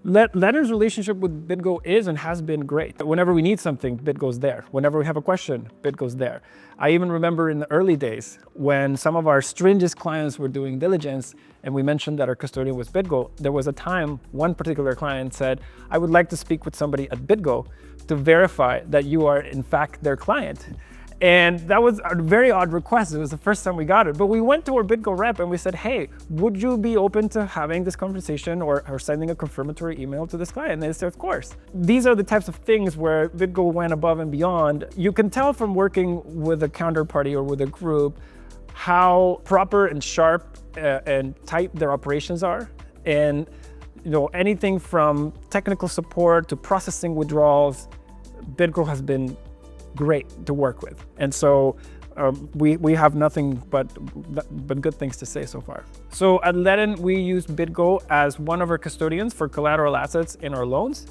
Ledn's relationship with BitGo is and has been great. Whenever we need something, BitGo's there. Whenever we have a question, BitGo's there. I even remember in the early days when some of our stringent clients were doing diligence and we mentioned that our custodian was BitGo, there was a time one particular client said, I would like to speak with somebody at BitGo to verify that you are in fact their client. And that was a very odd request. It was the first time we got it. But we went to our BitGo rep and we said, hey, would you be open to having this conversation or sending a confirmatory email to this client? And they said, of course. These are the types of things where BitGo went above and beyond. You can tell from working with a counterparty or with a group how proper and sharp and tight their operations are. And anything from technical support to processing withdrawals, BitGo has been great to work with. And so we have nothing but good things to say so far. So at Ledn, we use BitGo as one of our custodians for collateral assets in our loans.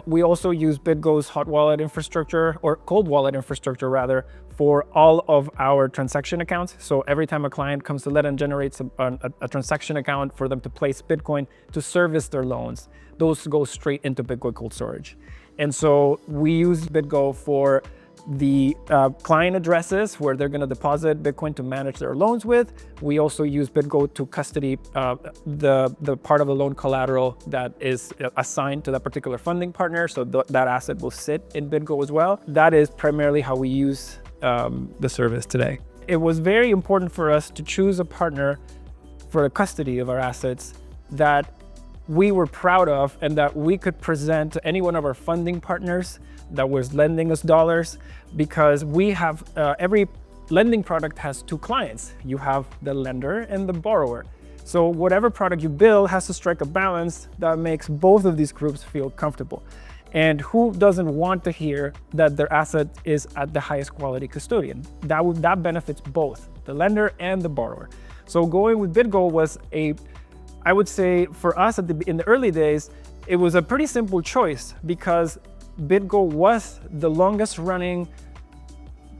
We also use BitGo's hot wallet infrastructure, or cold wallet infrastructure rather, for all of our transaction accounts. So every time a client comes to Ledn, generates a transaction account for them to place Bitcoin to service their loans. Those go straight into BitGo cold storage. And so we use BitGo for the client addresses where they're going to deposit Bitcoin to manage their loans with. We also use BitGo to custody the part of the loan collateral that is assigned to that particular funding partner. So that asset will sit in BitGo as well. That is primarily how we use the service today. It was very important for us to choose a partner for the custody of our assets that we were proud of and that we could present to any one of our funding partners that was lending us dollars, because we have every lending product has two clients. You have the lender and the borrower. So whatever product you build has to strike a balance that makes both of these groups feel comfortable. And who doesn't want to hear that their asset is at the highest quality custodian? That benefits both the lender and the borrower. So going with BitGo was I would say for us in the early days, it was a pretty simple choice because BitGo was the longest running,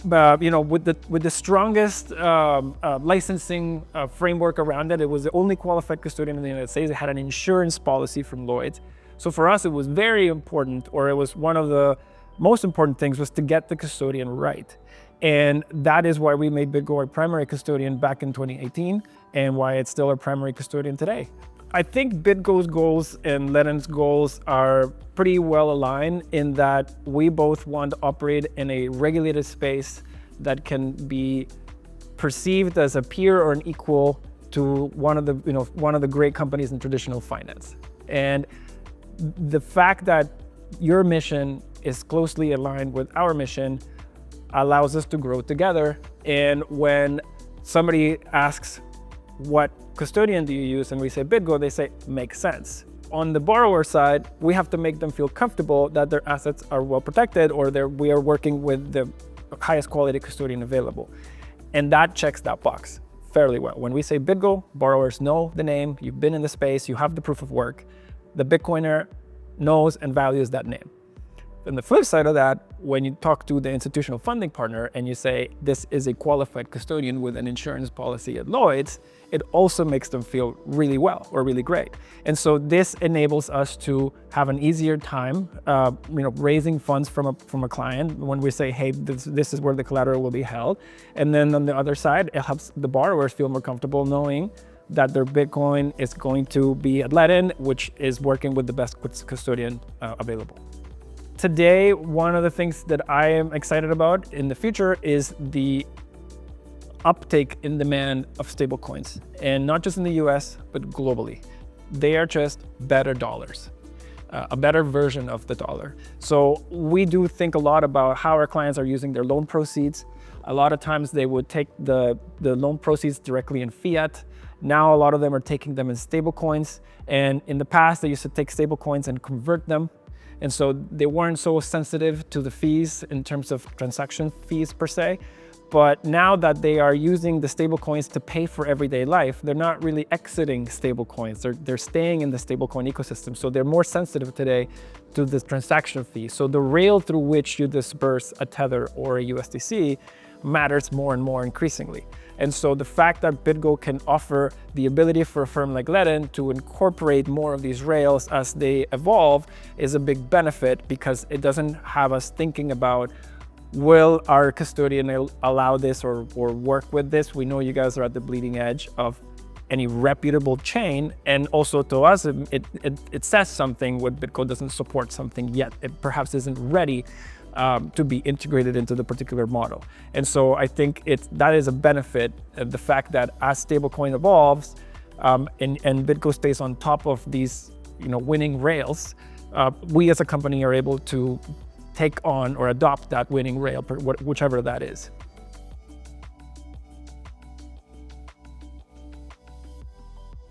with the strongest licensing framework around it. It was the only qualified custodian in the United States. It had an insurance policy from Lloyd's. So for us, it was very important, or it was one of the most important things, was to get the custodian right. And that is why we made BitGo our primary custodian back in 2018 and why it's still our primary custodian today. I think BitGo's goals and Ledn's goals are pretty well aligned in that we both want to operate in a regulated space that can be perceived as a peer or an equal to one of the great companies in traditional finance. And the fact that your mission is closely aligned with our mission allows us to grow together. And when somebody asks, what custodian do you use? And we say BitGo, they say, makes sense. On the borrower side, we have to make them feel comfortable that their assets are well protected, or we are working with the highest quality custodian available. And that checks that box fairly well. When we say BitGo, borrowers know the name, you've been in the space, you have the proof of work. The Bitcoiner knows and values that name. And the flip side of that, when you talk to the institutional funding partner and you say, this is a qualified custodian with an insurance policy at Lloyd's, it also makes them feel really well or really great. And so this enables us to have an easier time, raising funds from a client when we say, hey, this is where the collateral will be held. And then on the other side, it helps the borrowers feel more comfortable knowing that their Bitcoin is going to be at Ledn, which is working with the best custodian available. Today, one of the things that I am excited about in the future is the uptake in demand of stablecoins, and not just in the US, but globally. They are just better dollars, a better version of the dollar. So we do think a lot about how our clients are using their loan proceeds. A lot of times they would take the loan proceeds directly in fiat. Now a lot of them are taking them in stablecoins. And in the past, they used to take stablecoins and convert them. And so they weren't so sensitive to the fees in terms of transaction fees per se. But now that they are using the stablecoins to pay for everyday life, they're not really exiting stablecoins. They're staying in the stablecoin ecosystem. So they're more sensitive today to the transaction fee. So the rail through which you disperse a Tether or a USDC matters more and more increasingly. And so the fact that BitGo can offer the ability for a firm like Ledn to incorporate more of these rails as they evolve is a big benefit, because it doesn't have us thinking about, will our custodian allow this or work with this? We know you guys are at the bleeding edge of any reputable chain, and also to us it says something when BitGo doesn't support something yet. It perhaps isn't ready to be integrated into the particular model. And so I think that is a benefit of the fact that as stablecoin evolves and BitGo stays on top of these winning rails, we as a company are able to take on or adopt that winning rail, whichever that is.